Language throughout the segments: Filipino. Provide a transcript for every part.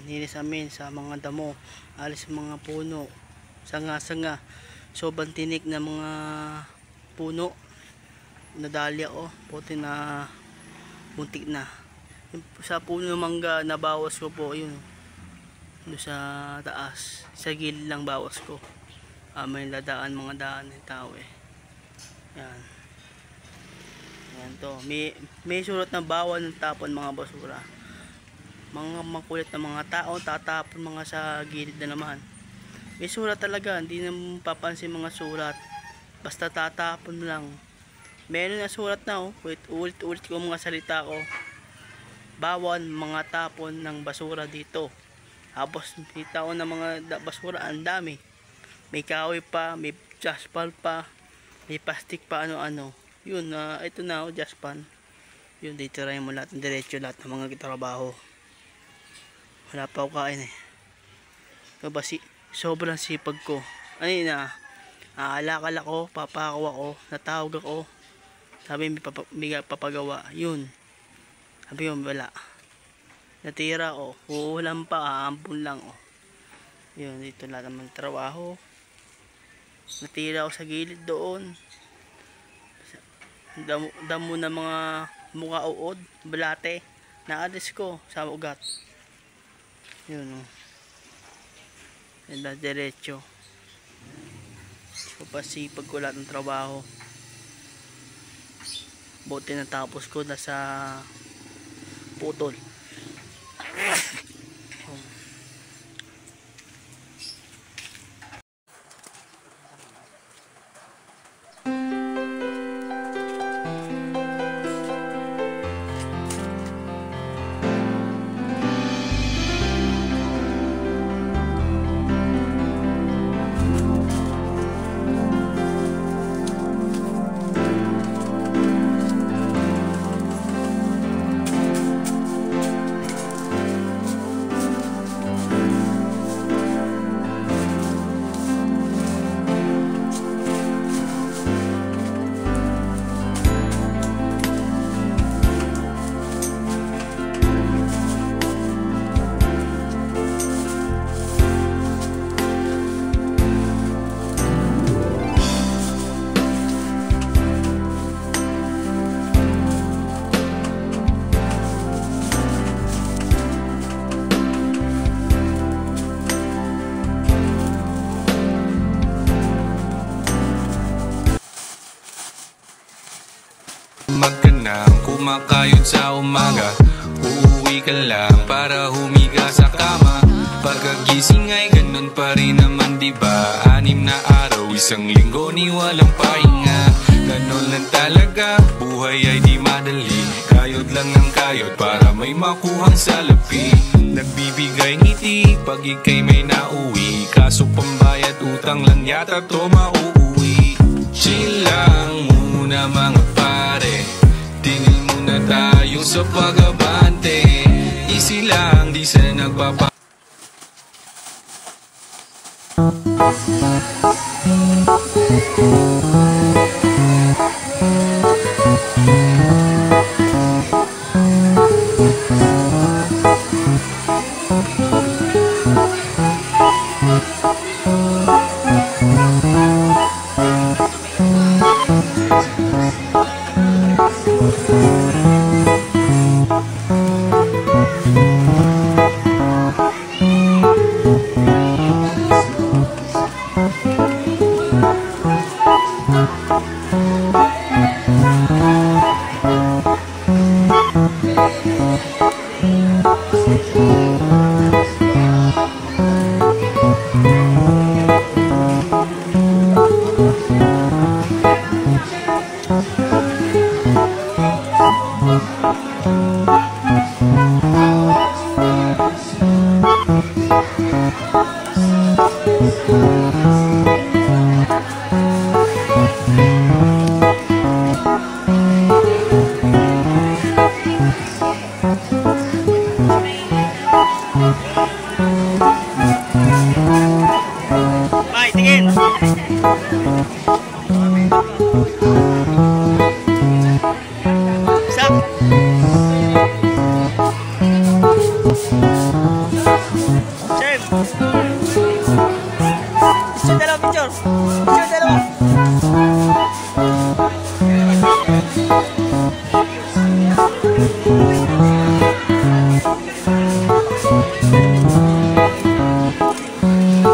Nilis amin sa mga damo, alis mga puno, sanga-sanga, sobrang tinik na mga puno, nadalya puti na muntik na. Sa puno ng mangga nabawas ko po yun doon sa taas, sa gilid lang bawas ko. May ladaan, mga daan ng tao yan. Yan to, may sulat na bawal ng tapon mga basura. Mga makulit na mga tao tatapon mga sa gilid na naman. May sulat talaga, hindi na papansin mga sulat, basta tatapon lang. Meron na sulat na ulit-ulit ko mga salita ko, bawal mga tapon ng basura dito. Tapos may tao na mga basura, ang dami. May kahoy pa, may jaspal pa, may plastic pa, ano-ano. Yun, ito na jaspan. Yun, dito rin mo lahat, diretso lahat ng mga trabaho. Wala pa ako kain sobrang sipag ko. Aalakal ako, papakaw ako, natawag ako, sabi may papagawa. Yun, sabi yun, wala. Natira uulan pa, aampun lang yun, dito lahat ng trabaho. Natira ako sa gilid doon, damo na mga mukha uod, balate, naalis ko sa ugat. Yun yan, diretso. So pasipag ko lahat ng trabaho. Buti natapos ko na sa putol. Magkanang kumakayod sa umaga, uuwi ka lang para humiga sa kama. Pagkagising ay ganun pa rin naman, diba? 6 na araw, 1 linggo ni walang pahinga. Ganun lang talaga, buhay ay di madali. Kayod lang ng kayod para may makuhang salapi. Nagbibigay ngiti pag ikay may nauwi, kaso pambayad utang lang yata to mauuwi. Chill lang muna mga pare, tingin muna tayo sa pag-abante. Easy lang, di sa nagpapa Stop. Picture dalawa, picture. Picture dalawa.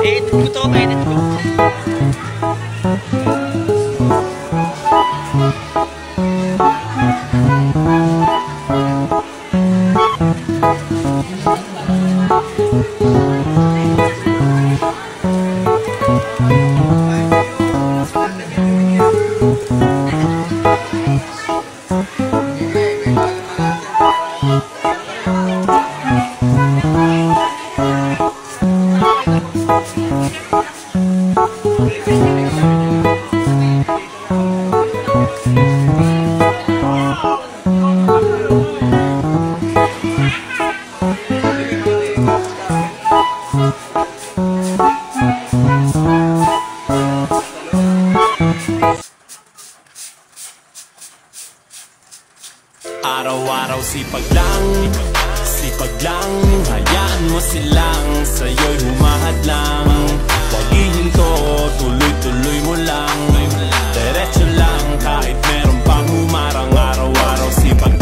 Edit ko to, edit ko. Araw-araw sipag lang, hayaan mo silang sa'yo'y humahadlang. Huwag ihinto, tuloy-tuloy mo lang, diretso lang kahit meron pang humarang. Araw-araw sipag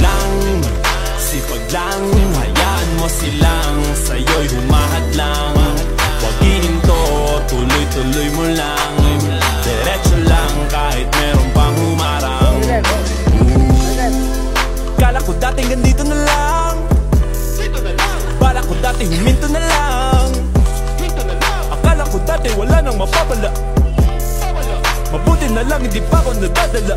lang, hayaan mo silang sa'yo'y humahadlang. Huwag ihinto, tuloy-tuloy mo lang, diretso lang kahit meron pang humarang. Kala ko dating ganito na lang, bala ko dati huminto na lang, akala ko dati wala nang mapapala, mabuti na lang hindi pa ako nadadala.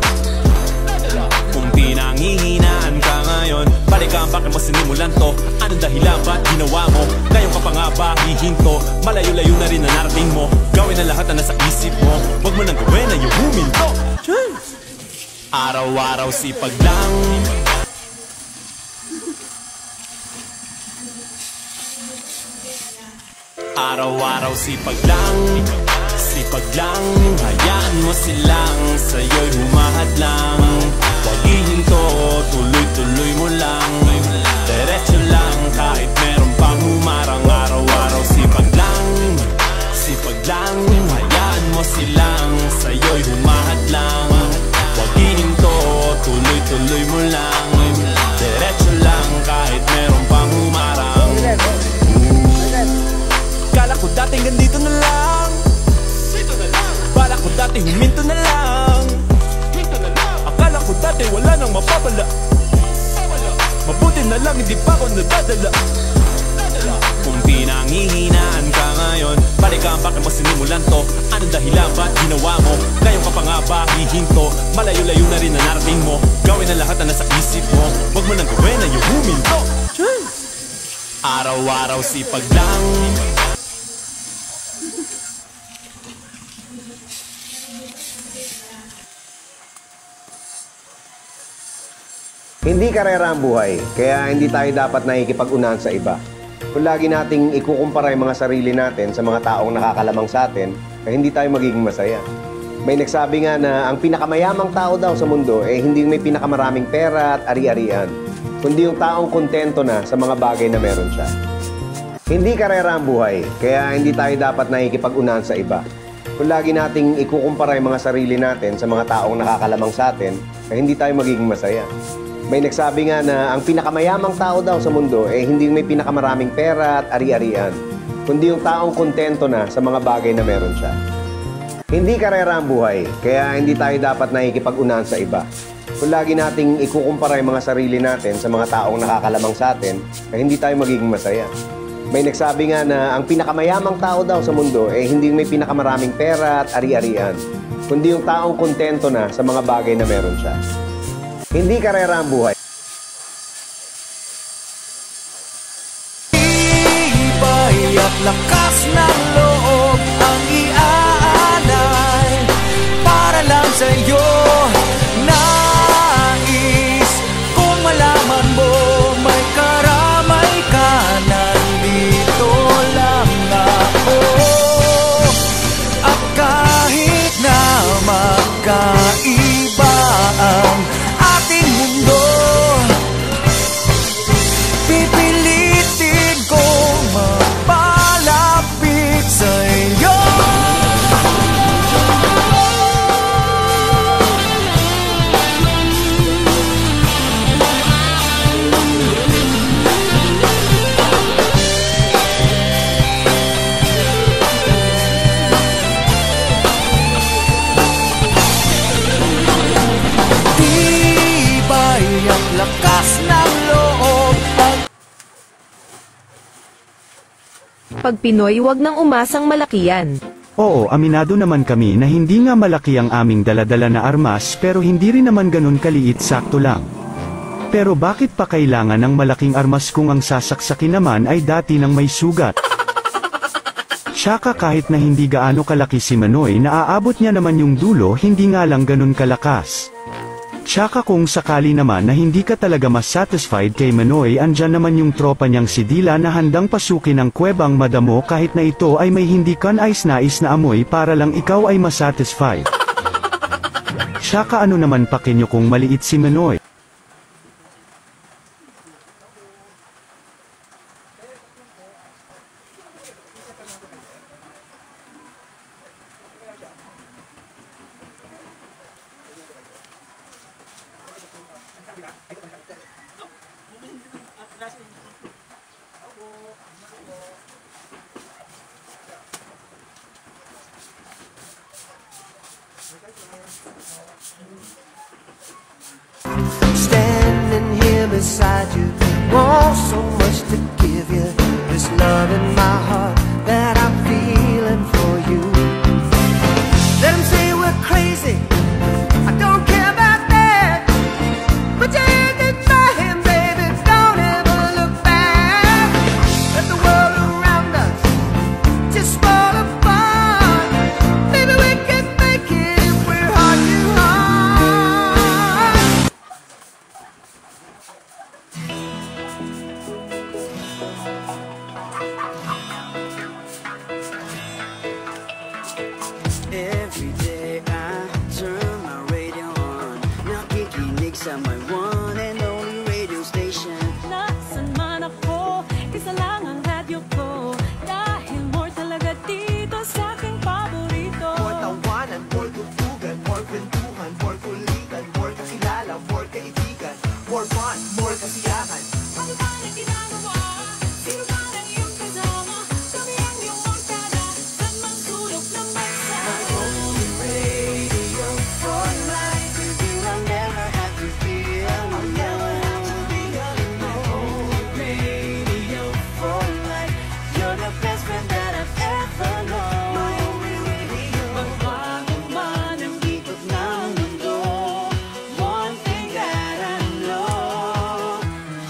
Kung pinanghihinaan ka ngayon, balikan bakit mo sinimulan to? Anong dahilan ba't ginawa mo? Ngayon ka pa nga ba hihinto? Malayo-layo na rin ang narating mo. Gawin na lahat na nasa isip mo, wag mo nang gawin na yung huminto. Araw-araw sipag lang, araw-araw sipag lang, hayaan mo silang sa'yo'y humahadlang. Huwag ihinto, tuloy-tuloy mo lang, diretso lang kahit meron pang humarang. Araw-araw sipag lang, hayaan mo silang sa'yo'y humahadlang. Huwag ihinto, tuloy-tuloy mo lang, diretso lang kahit meron pang humarang. Kala ko dating ganito na lang, bala ko dati huminto na lang, akala ko dati wala nang mapapala, mabuti na lang hindi pa ako nadadala. Kung pinanghihinaan ka ngayon, balikan bakit mo sinimulan to? Anong dahilan ba't ginawa mo? Ngayon ka pa nga ba hihinto? Malayo-layo na rin ang narating mo. Gawin na lahat na nasa isip mo, wag mo nang gawin na yung huminto. Araw-araw sipag lang, Hindi karera ang buhay, kaya hindi tayo dapat nakikipag-unahan sa iba. Kung lagi nating ikukumpara yung mga sarili natin sa mga taong nakakalamang sa atin, ay hindi tayo magiging masaya. May nagsabi nga na ang pinakamayamang tao daw sa mundo ay hindi may pinakamaraming pera at ari-arian, kundi yung taong kontento na sa mga bagay na meron siya. Hindi karera ang buhay, kaya hindi tayo dapat nakikipag-unahan sa iba. Kung lagi nating ikukumpara yung mga sarili natin sa mga taong nakakalamang sa atin, ay hindi tayo magiging masaya. May nagsabi nga na ang pinakamayamang tao daw sa mundo ay hindi may pinakamaraming pera at ari-arian, kundi yung taong kontento na sa mga bagay na meron siya. Hindi karera ang buhay, kaya hindi tayo dapat nakikipag-unahan sa iba. Kung lagi nating ikukumpara yung mga sarili natin sa mga taong nakakalamang sa atin, ay hindi tayo magiging masaya. May nagsabi nga na ang pinakamayamang tao daw sa mundo ay hindi may pinakamaraming pera at ari-arian, kundi yung taong kontento na sa mga bagay na meron siya. Hindi karera ang buhay. Ibay at lakas ng loob ang iaalay para lang sa'yo. Nais kung malaman mo may karamay ka, nandito lang ako. At kahit na magkaiba ang ating mundo, pipilitin kong mapalapit Pag Pinoy, wag nang umasang malaki yan. Oo, aminado naman kami na hindi nga malaki ang aming daladala na armas pero hindi rin naman ganun kaliit, sakto lang. Pero bakit pa kailangan ng malaking armas kung ang sasaksakin naman ay dati ng may sugat? Tsaka kahit na hindi gaano kalaki si Manoy, naaabot niya naman yung dulo, hindi nga lang ganun kalakas. Tsaka kung sakali naman na hindi ka talaga mas satisfied kay Manoy, andyan naman yung tropa niyang si Dila na handang pasukin ang kuwebang madamo kahit na ito ay may hindi kanais-nais na amoy para lang ikaw ay masatisfied. Tsaka ano naman pakinyo kung maliit si Manoy? Standing here beside you, want so much to give you. This love in my heart that I'm feeling for you. Let them say we're crazy, I don't care about that. Put your hand in my hand, baby, don't ever look back. Let the world around us just fall apart. Maybe we can make it if we're heart to heart. Every day I turn my radio on. Nakikinig sa my one and only radio station. Nasaan man ako, isa lang ang radyo ko. Dahil more talaga dito sa aking paborito. More tawanan, more tugtugan, more kwentuhan, more kulitan, more kakilala, more kaibigan, more fun, more kasiyahan. Ano ba na ginagawa? Sino ba na iyong kasama? Kami ang iyong barkada. Saan mang sulok ng bansa? My only radio for life. With you I'll never have to feel alone. My only radio for life. You're the best friend that I've ever known. My only radio. Magbago man ang Ikot ng mundo. One thing that I know.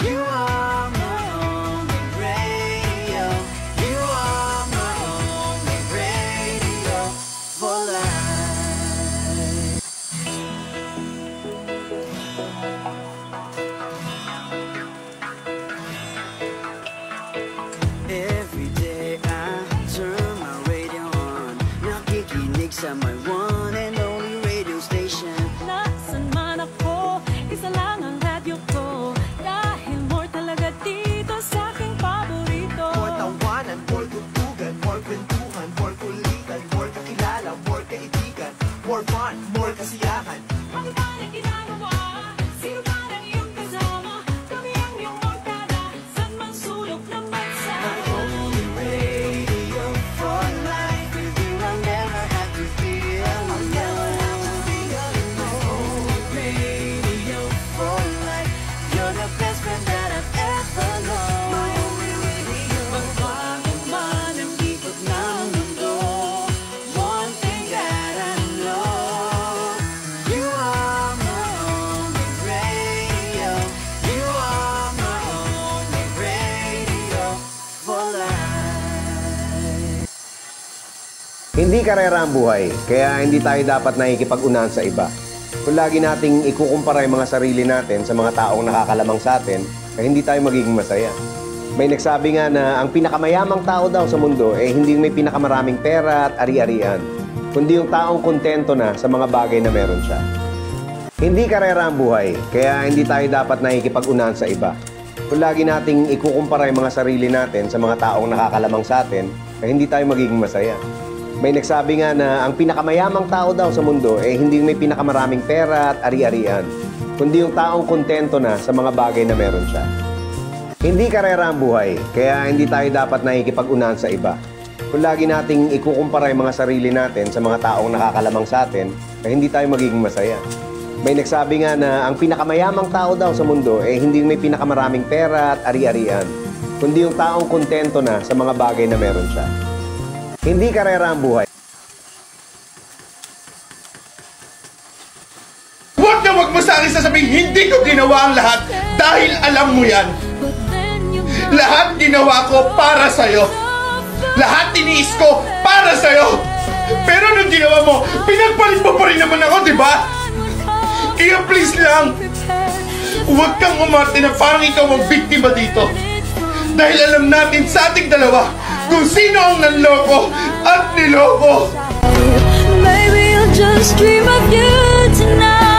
You are my only radio. You are my only radio for life. Every day I turn my radio on. Nakikinig sa my one and only radio station. Nasaan man ako, isa lang ang radyo ko. Dahil more talaga dito sa aking paborito. More tawanan, more tugtugan, more kwentuhan, more kulitan, more kakilala, more kaibigan, more fun, more kasiyahan. Ano ba na ginagawa? Sino ba na iyong kasama? Kami ang iyong barkada. Saan mang sulok ng bansa? My only radio for life. With you I'll never have to feel alone. My only radio for life. You're the best friend that I've ever known. My only radio. Magbago man ang ikot ng mundo. One thing that I know. You are my only radio. You are my only radio for life. Hindi karera ang buhay, kaya hindi tayo dapat nakikipag-unahan sa iba. Kung lagi nating ikukumpara yung mga sarili natin sa mga taong nakakalamang sa atin, ay hindi tayo magiging masaya. May nagsabi nga na ang pinakamayamang tao daw sa mundo ay hindi may pinakamaraming pera at ari-arian, kundi yung taong kontento na sa mga bagay na meron siya. Hindi karera ang buhay, kaya hindi tayo dapat nakikipag-unahan sa iba. Kung lagi nating ikukumpara yung mga sarili natin sa mga taong nakakalamang sa atin, ay hindi tayo magiging masaya. May nagsabi nga na ang pinakamayamang tao daw sa mundo ay hindi may pinakamaraming pera at ari-arian, kundi yung taong kontento na sa mga bagay na meron siya. Hindi karera ang buhay, kaya hindi tayo dapat nakikipag-unahan sa iba. Kung lagi nating ikukumpara yung mga sarili natin sa mga taong nakakalamang sa atin, ay hindi tayo magiging masaya. May nagsabi nga na ang pinakamayamang tao daw sa mundo ay hindi may pinakamaraming pera at ari-arian, kundi yung taong kontento na sa mga bagay na meron siya. Hindi karera ang buhay. Huwag mo sa akin sasabihin, hindi ko ginawa ang lahat dahil alam mo yan. Lahat ginawa ko para sa'yo. Lahat tiniis ko para sa'yo. Pero nung ginawa mo, pinagpalit mo pa rin naman ako, di ba? Kaya please lang, huwag kang umarte na parang ikaw ang biktima dito. Dahil alam natin sa ating dalawa kung sino ang nanloko at niloko. Maybe I'll just dream of you tonight.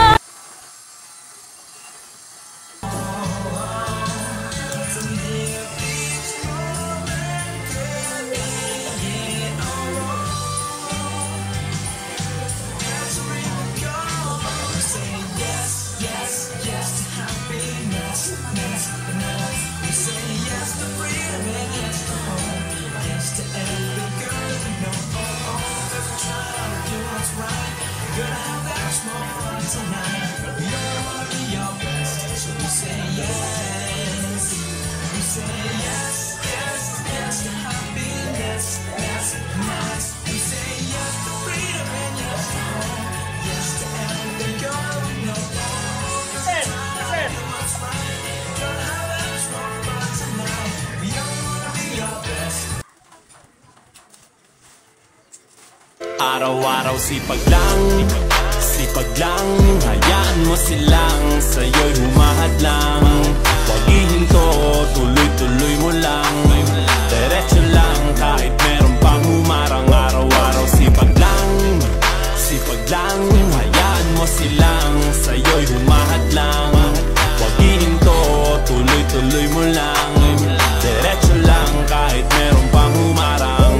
Araw-araw sipag lang, hayaan mo silang sa'yo'y humahadlang. Huwag ihinto, tuloy-tuloy mo lang, diretso lang kahit meron pang humarang. Araw-araw sipag lang, hayaan mo silang sa'yo'y humahadlang. Huwag ihinto, tuloy-tuloy mo lang, diretso lang kahit meron pang humarang.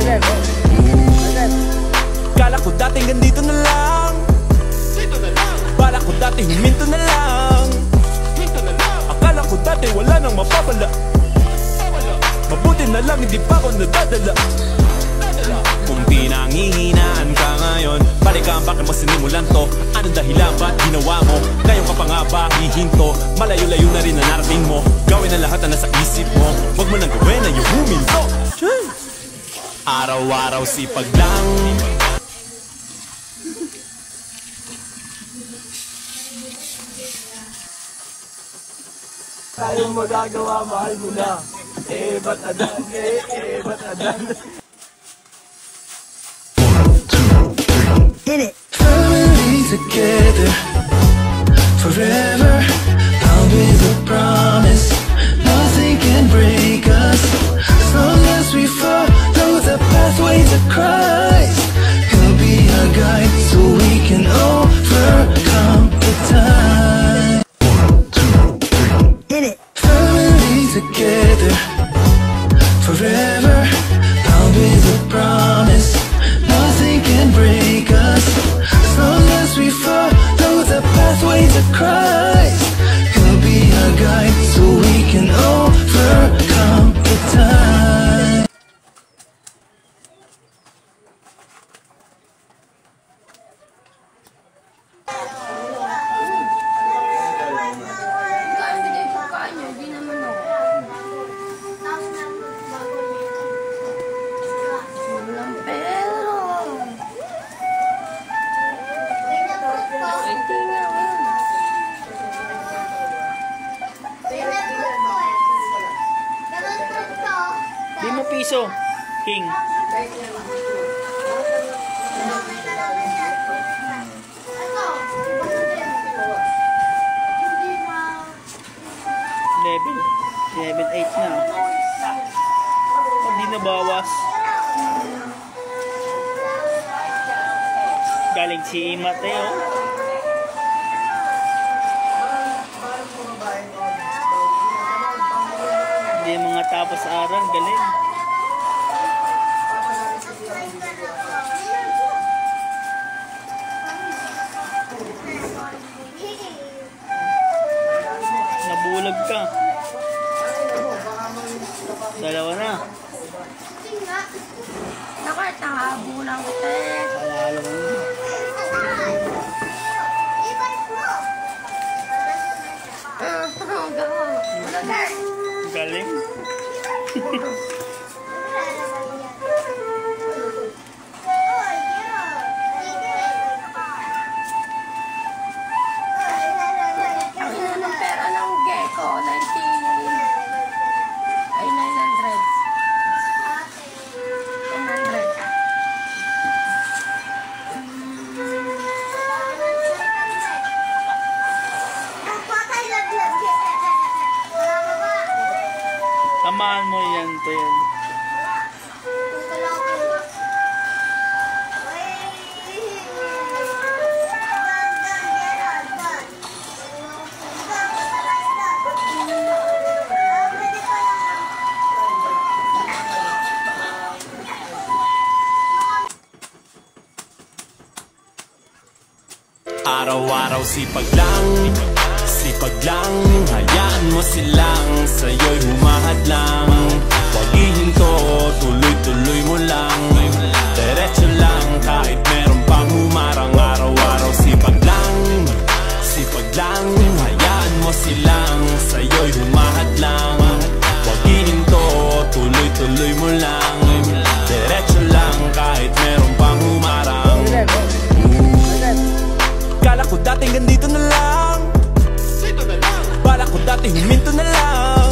Kala ko dating ganito na lang, bala ko dati huminto na lang. Akala ko dati wala nang mapapala, mabuti na lang hindi pa ako nadadala. Kung pinanghihinaan ka ngayon, balikan bakit mo sinimulan to? Anong dahilan ba't ginawa mo? Ngayon ka pa nga ba hihinto? Malayo-layo na rin na narating mo. Gawin na lahat na nasa isip mo, huwag mo nang gawin na yung huminto. Araw-araw sipag lang, tayong magagawa, mahal mo na. Ba't adan, ba't adan. Hit it. Family together forever. Bound with a promise, nothing can break us. As long as we follow the pathway to Christ, He'll be our guide so we can overcome the time. Hit it. Family together forever. Bound with a promise, nothing can break us. As long as we follow the pathway to Christ, He'll be our guide so we can overcome the time. Di mo piso, King. Level 8 na. Hindi na bawas. Galing si Mateo. Hindi mga tapos aral, galing. Nabulag ka. Dalawa na. Nakart na habulang kita. Alala mo na. Galing. Ang ina ng pera ng gecko, 19. Ay, 900. 900. Tamaan mo yan, to yan. Araw-araw sipag lang, hayaan mo silang sa'yo'y humahadlang. Huwag ihinto, tuloy-tuloy mo lang, diretso lang kahit meron pang humarang. Araw-araw sipag lang, hayaan mo silang sa'yo'y humahadlang. Huwag ihinto, tuloy-tuloy mo lang, diretso lang kahit meron pang humarang. Kala ko dati ganito na lang, bala ko dati huminto na lang,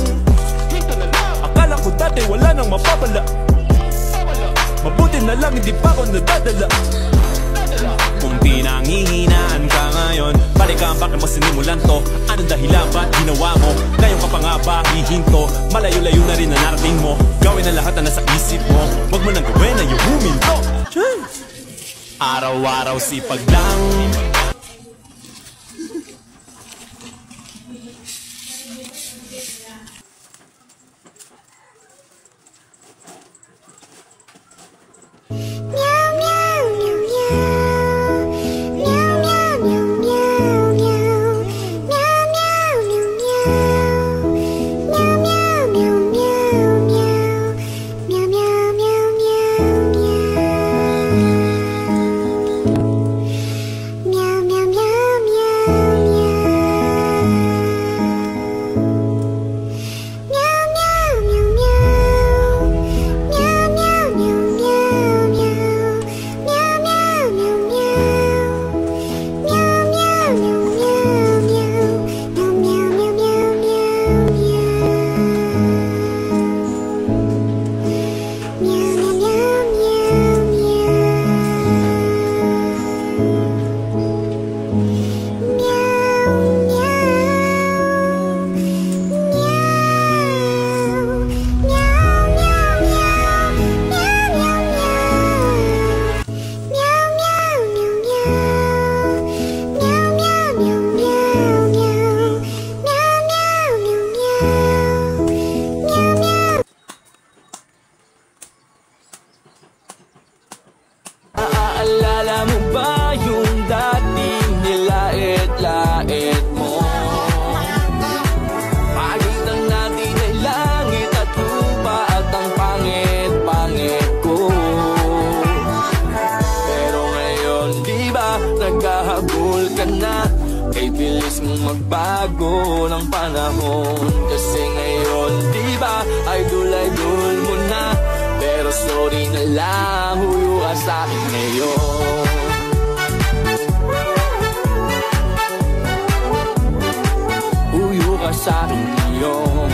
akala ko dati wala nang mapapala, mabuti na lang hindi pa ako nadadala. Kung pinanghihinaan ka ngayon, balikan bakit mo sinimulan to? Anong dahilan ba't ginawa mo? Ngayon ka pa nga ba hihinto? Malayo-layo na rin na narating mo. Gawin ang lahat na nasa isip mo, wag mo nang gawin na yung huminto. Araw-araw sipag lang, naghahabol ka na, kay bilis mong magbago ng panahon. Kasi ngayon, di ba, idol mo na, pero sorry na lang, huyo ka sa'kin ngayon. Huyo ka sa'kin ngayon.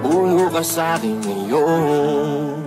Huyo ka sa'kin ngayon.